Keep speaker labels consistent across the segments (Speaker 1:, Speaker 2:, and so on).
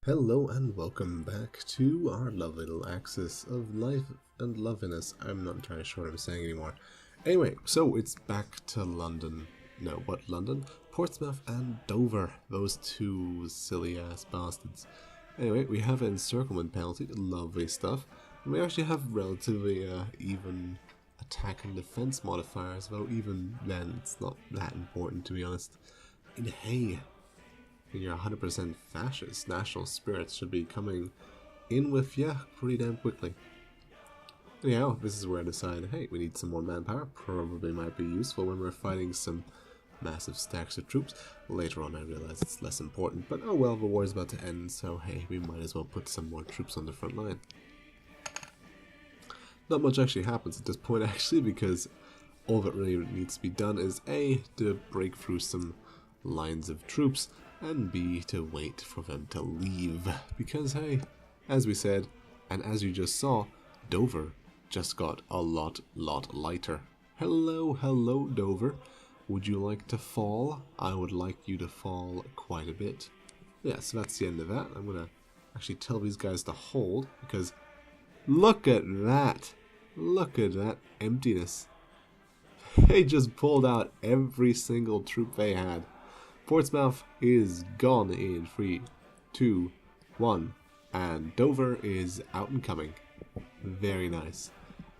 Speaker 1: Hello and welcome back to our lovely little axis of life and loveliness. I'm not entirely sure what I'm saying anymore. Anyway, so it's back to London. No, what London? Portsmouth and Dover. Those two silly ass bastards. Anyway, we have an encirclement penalty. Lovely stuff. And we actually have relatively even attack and defense modifiers, though even then it's not that important to be honest. And hey, when you're 100% fascist, national spirits should be coming in with you pretty damn quickly. Anyhow, this is where I decided, hey, we need some more manpower. Probably might be useful when we're fighting some massive stacks of troops. Later on I realized it's less important, but oh well, the war's about to end, so hey, we might as well put some more troops on the front line. Not much actually happens at this point actually, because all that really needs to be done is A, to break through some lines of troops, and B, to wait for them to leave. Because hey, as we said, and as you just saw, Dover just got a lot lighter. Hello Dover. Would you like to fall? I would like you to fall quite a bit. Yeah, so that's the end of that. I'm gonna actually tell these guys to hold, because look at that. Look at that emptiness. They just pulled out every single troop they had. Portsmouth is gone in 3, 2, 1, and Dover is out and coming. Very nice.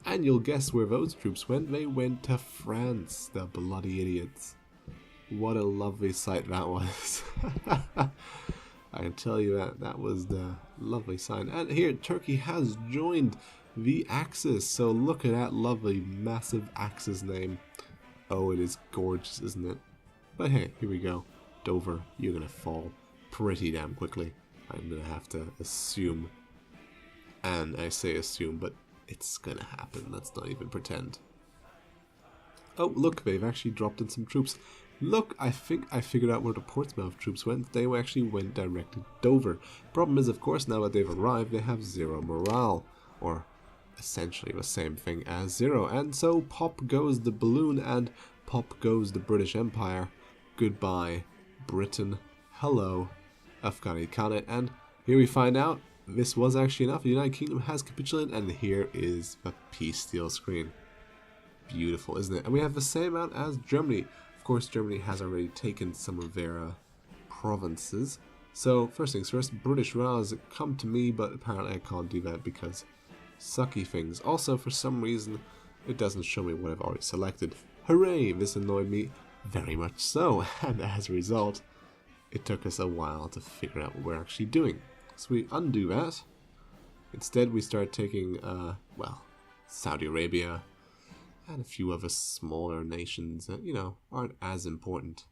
Speaker 1: And you'll guess where those troops went. They went to France, the bloody idiots. What a lovely sight that was. I can tell you that was the lovely sign. And here, Turkey has joined the Axis. So look at that lovely, massive Axis name. Oh, it is gorgeous, isn't it? But hey, here we go. Dover, you're gonna fall pretty damn quickly. I'm gonna have to assume. And I say assume, but it's gonna happen. Let's not even pretend. Oh, look, they've actually dropped in some troops. Look, I think I figured out where the Portsmouth troops went. They actually went direct to Dover. Problem is, of course, now that they've arrived, they have zero morale. Or essentially the same thing as zero. And so pop goes the balloon and pop goes the British Empire. Goodbye, Britain. Hello, Afghanistan. And here we find out this was actually enough. The United Kingdom has capitulated, and here is the peace deal screen. Beautiful, isn't it? And we have the same amount as Germany. Of course, Germany has already taken some of their provinces. So, first things first, British Raj, come to me, but apparently I can't do that because sucky things. Also, for some reason, it doesn't show me what I've already selected. Hooray! This annoyed me very much so, and as a result, it took us a while to figure out what we're actually doing. So we undo that. Instead, we start taking, well, Saudi Arabia and a few other smaller nations that, you know, aren't as important.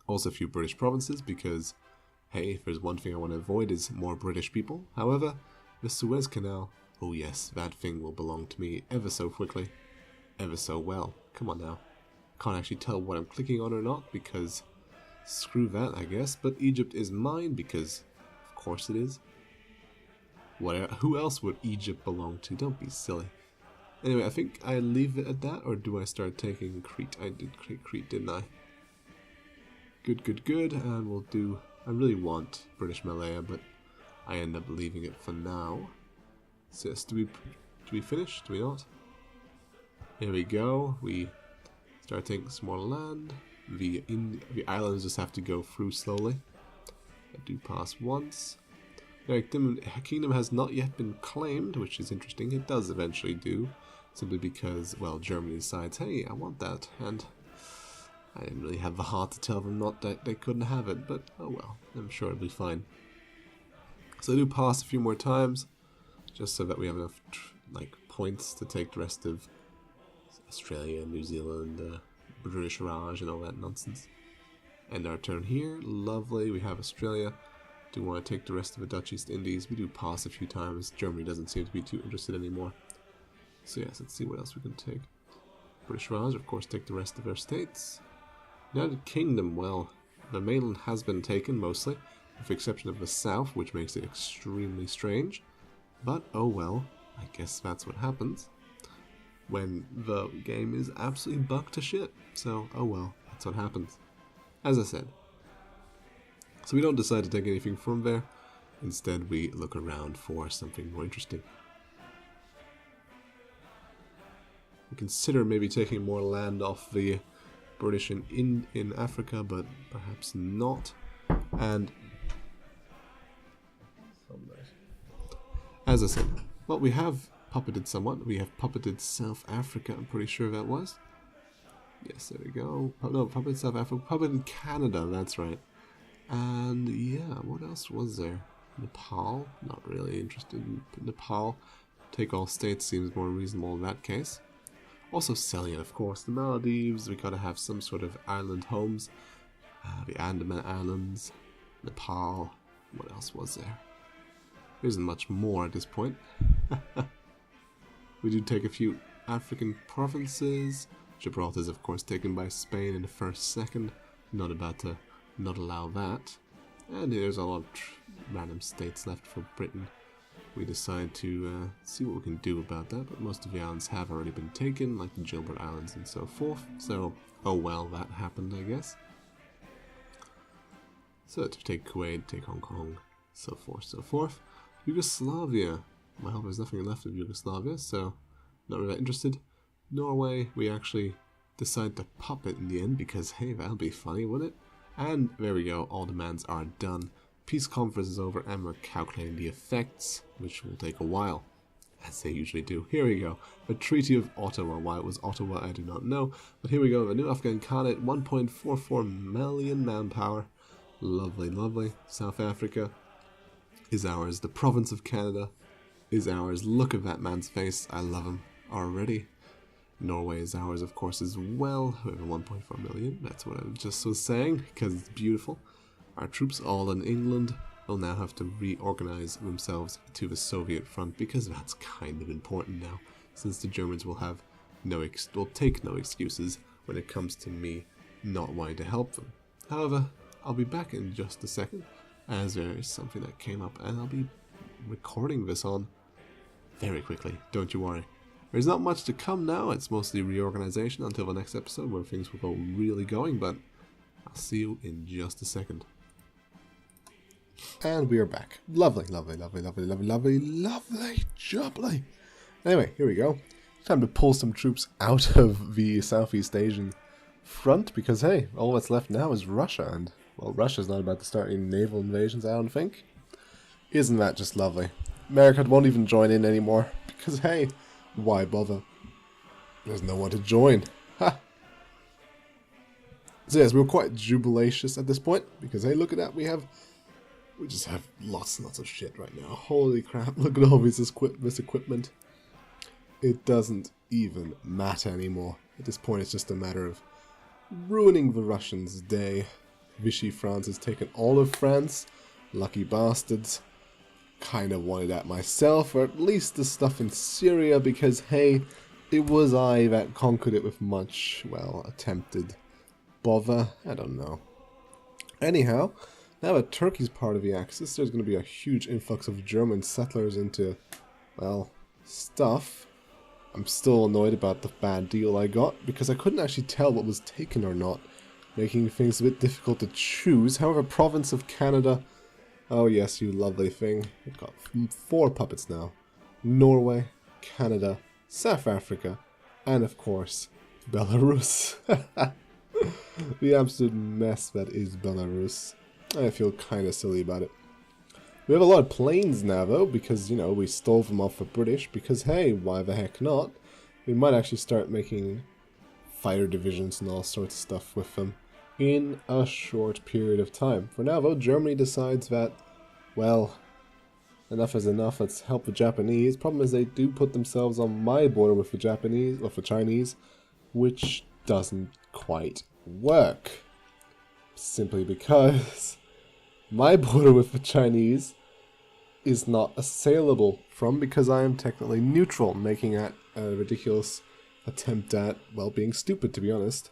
Speaker 1: Also a few British provinces because, hey, if there's one thing I want to avoid is more British people. However, the Suez Canal, oh yes, that thing will belong to me ever so quickly. Ever so well. Come on now. Can't actually tell what I'm clicking on or not because screw that, I guess. But Egypt is mine because of course it is. Who else would Egypt belong to? Don't be silly. Anyway, I think I leave it at that, or do I start taking Crete? I did Crete, didn't I? Good. And we'll do... I really want British Malaya, but I end up leaving it for now. So yes, do we finish? Do we not? Here we go. We start taking some more land. The islands just have to go through slowly. I do pass once. The kingdom has not yet been claimed, which is interesting. It does eventually do, simply because, well, Germany decides, hey, I want that, and I didn't really have the heart to tell them not that they couldn't have it, but oh well, I'm sure it'll be fine. So I do pass a few more times, just so that we have enough points to take the rest of Australia, New Zealand, British Raj and all that nonsense. End our turn here. Lovely. We have Australia. Do want to take the rest of the Dutch East Indies. We do pass a few times. Germany doesn't seem to be too interested anymore. So yes, let's see what else we can take. British Raj, of course, take the rest of their states. United Kingdom, well, the mainland has been taken mostly, with the exception of the south, which makes it extremely strange. But oh well, I guess that's what happens when the game is absolutely bugged to shit. So, oh well, that's what happens. As I said. So we don't decide to take anything from there. Instead, we look around for something more interesting. We consider maybe taking more land off the British in Africa, but perhaps not. And as I said, well, we have puppeted someone. We have puppeted South Africa, I'm pretty sure that was. Yes, there we go. Oh, no, puppeted South Africa, puppeted Canada, that's right. And yeah, what else was there? Nepal, not really interested in Nepal. Take all states seems more reasonable in that case. Also Ceylon, of course. The Maldives, we gotta have some sort of island homes. The Andaman Islands, Nepal. What else was there? There isn't much more at this point. We do take a few African provinces. Gibraltar is of course taken by Spain in the first second. Not about to not allow that. And there's a lot of random states left for Britain. We decide to see what we can do about that, but most of the islands have already been taken, like the Gilbert Islands and so forth. So, oh well, that happened, I guess. So to take Kuwait, take Hong Kong, so forth, so forth. Yugoslavia. Well, there's nothing left of Yugoslavia, so not really that interested. Norway, we actually decide to puppet in the end because, hey, that'll be funny, wouldn't it? And there we go, all demands are done. Peace conference is over and we're calculating the effects, which will take a while, as they usually do. Here we go, the Treaty of Ottawa. Why it was Ottawa, I do not know. But here we go, the new Afghan Khanate, 1.44 million manpower. Lovely, lovely. South Africa is ours. The province of Canada is ours. Look at that man's face. I love him already. Norway is ours, of course, as well. We have 1.4 million. That's what I just was saying, because it's beautiful. Our troops, all in England, will now have to reorganize themselves to the Soviet front, because that's kind of important now, since the Germans will have will take no excuses when it comes to me not wanting to help them. However, I'll be back in just a second, as there is something that came up, and I'll be recording this on very quickly, don't you worry. There's not much to come now, it's mostly reorganization until the next episode where things will go really going, but I'll see you in just a second. And we are back. Lovely, lovely, lovely, lovely, lovely, lovely, lovely, jubbly. Anyway, here we go. Time to pull some troops out of the Southeast Asian front, because hey, all that's left now is Russia, and well, Russia's not about to start any naval invasions, I don't think. Isn't that just lovely? America won't even join in anymore, because hey, why bother? There's no one to join. Ha! So yes, we're quite jubilacious at this point, because hey, look at that, we just have lots and lots of shit right now. Holy crap, look at all this equipment. It doesn't even matter anymore. At this point, it's just a matter of ruining the Russians' day. HOI4 has taken all of France. Lucky bastards. Kind of wanted that myself, or at least the stuff in Syria, because hey, it was I that conquered it with much, well, attempted bother. I don't know. Anyhow, now that Turkey's part of the Axis, there's going to be a huge influx of German settlers into, well, stuff. I'm still annoyed about the bad deal I got, because I couldn't actually tell what was taken or not, making things a bit difficult to choose. However, province of Canada, oh yes, you lovely thing. I've got 4 puppets now. Norway, Canada, South Africa, and of course, Belarus. The absolute mess that is Belarus. I feel kind of silly about it. We have a lot of planes now, though, because, you know, we stole them off the British, because, hey, why the heck not? We might actually start making fighter divisions and all sorts of stuff with them in a short period of time. For now, though, Germany decides that, well, enough is enough, let's help the Japanese. Problem is they do put themselves on my border with the Japanese, with the Chinese, which doesn't quite work. Simply because my border with the Chinese is not assailable from, because I am technically neutral, making that a ridiculous attempt at, well, being stupid, to be honest.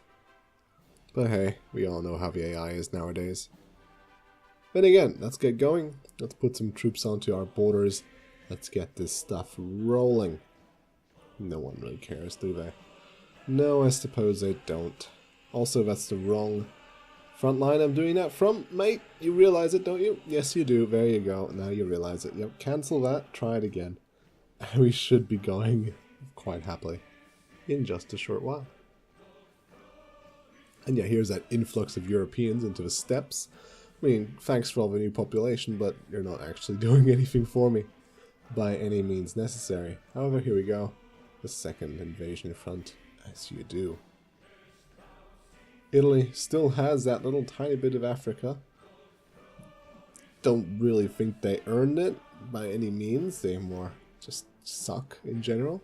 Speaker 1: But hey, we all know how the AI is nowadays. Then again, let's get going. Let's put some troops onto our borders. Let's get this stuff rolling. No one really cares, do they? No, I suppose they don't. Also, that's the wrong Front line I'm doing that from, mate. You realize it, don't you? Yes, you do. There you go. Now you realize it. Yep, cancel that. Try it again. We should be going quite happily in just a short while. And yeah, here's that influx of Europeans into the steppes. I mean, thanks for all the new population, but you're not actually doing anything for me by any means necessary. However, here we go. The second invasion front, as you do. Italy still has that little tiny bit of Africa. Don't really think they earned it by any means. They more just suck in general.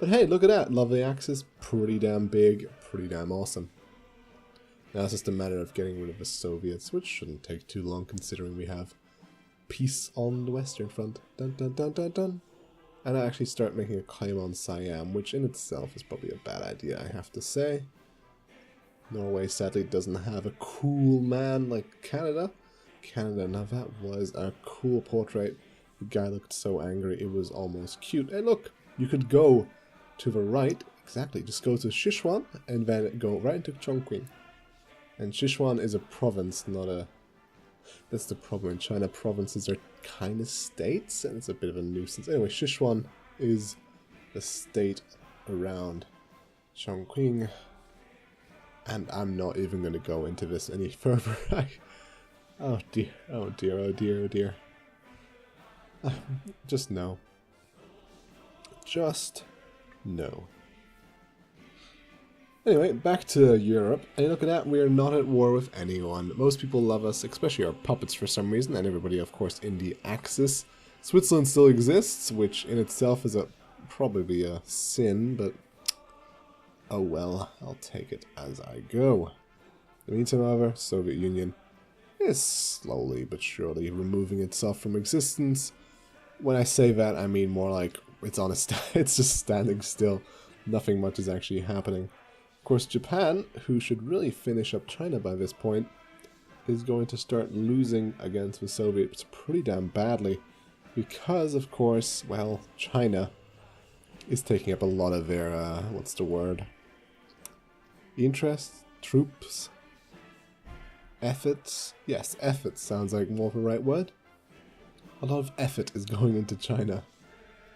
Speaker 1: But hey, look at that. Lovely axis. Pretty damn big. Pretty damn awesome. Now it's just a matter of getting rid of the Soviets, which shouldn't take too long considering we have peace on the Western Front. Dun dun dun dun dun. And I actually start making a claim on Siam, which in itself is probably a bad idea, I have to say. Norway sadly doesn't have a cool man like Canada. Canada, now that was a cool portrait. The guy looked so angry, it was almost cute. And look, you could go to the right, exactly, just go to Sichuan and then go right into Chongqing. And Sichuan is a province, not a... That's the problem in China. Provinces are kind of states, and it's a bit of a nuisance. Anyway, Sichuan is the state around Chongqing. And I'm not even going to go into this any further. Oh dear, oh dear, oh dear, oh dear. Just no. Just no. Anyway, back to Europe, and look at that, we are not at war with anyone. Most people love us, especially our puppets for some reason, and everybody, of course, in the Axis. Switzerland still exists, which in itself is probably a sin, but oh well, I'll take it as I go. In the meantime, however, Soviet Union is slowly but surely removing itself from existence. When I say that, I mean more like it's on a it's just standing still. Nothing much is actually happening. Of course, Japan, who should really finish up China by this point, is going to start losing against the Soviets pretty damn badly. Because, of course, well, China is taking up a lot of their, what's the word? Interest? Troops? Efforts? Yes, efforts sounds like more of the right word. A lot of effort is going into China.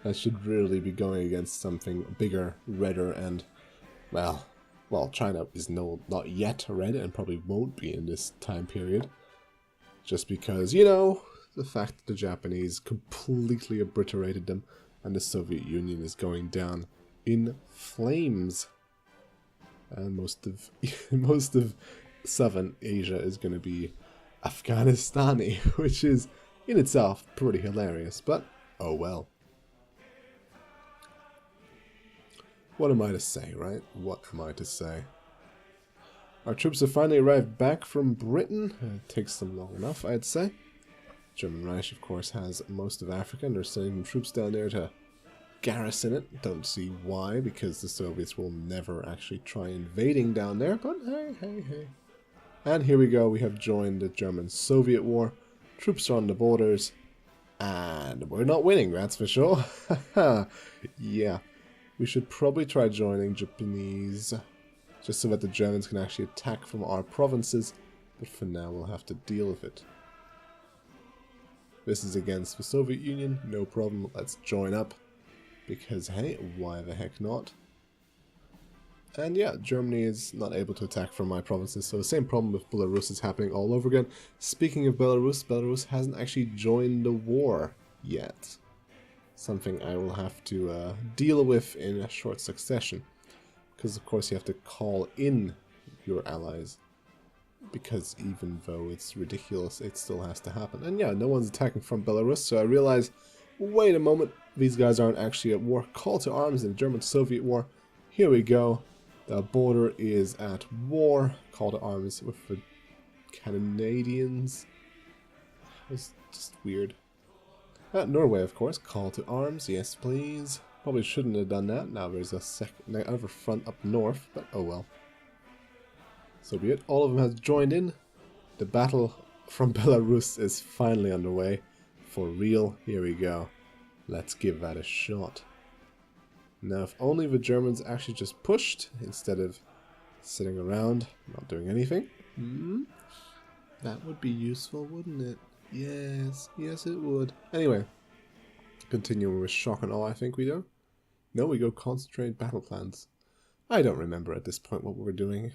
Speaker 1: That should really be going against something bigger, redder, and, well, China is not yet red and probably won't be in this time period. Just because, you know, the fact that the Japanese completely obliterated them and the Soviet Union is going down in flames. And most of Southern Asia is going to be Afghanistani, which is in itself pretty hilarious, but oh well. What am I to say, right? What am I to say? Our troops have finally arrived back from Britain. It takes them long enough, I'd say. German Reich, of course, has most of Africa, and they're sending troops down there to garrison it. Don't see why, because the Soviets will never actually try invading down there, but hey. And here we go, we have joined the German-Soviet war. Troops are on the borders, and we're not winning, that's for sure. Yeah. We should probably try joining Japanese, just so that the Germans can actually attack from our provinces, but for now we'll have to deal with it. This is against the Soviet Union, no problem, let's join up, because hey, why the heck not? And yeah, Germany is not able to attack from my provinces, so the same problem with Belarus is happening all over again. Speaking of Belarus, Belarus hasn't actually joined the war yet. Something I will have to deal with in a short succession. Because of course you have to call in your allies. Because even though it's ridiculous, it still has to happen. And yeah, no one's attacking from Belarus, so I realize, wait a moment, these guys aren't actually at war. Call to arms in the German-Soviet war. Here we go. The border is at war. Call to arms with the Canadians. It's just weird. Norway, of course. Call to arms. Yes, please. Probably shouldn't have done that. Now there's another front up north, but oh well. So be it. All of them has joined in. The battle from Belarus is finally underway. For real. Here we go. Let's give that a shot. Now, if only the Germans actually just pushed instead of sitting around, not doing anything. That would be useful, wouldn't it? Yes, yes it would. Anyway, continuing with shock and awe, I think we do. No, we go concentrate battle plans. I don't remember at this point what we were doing.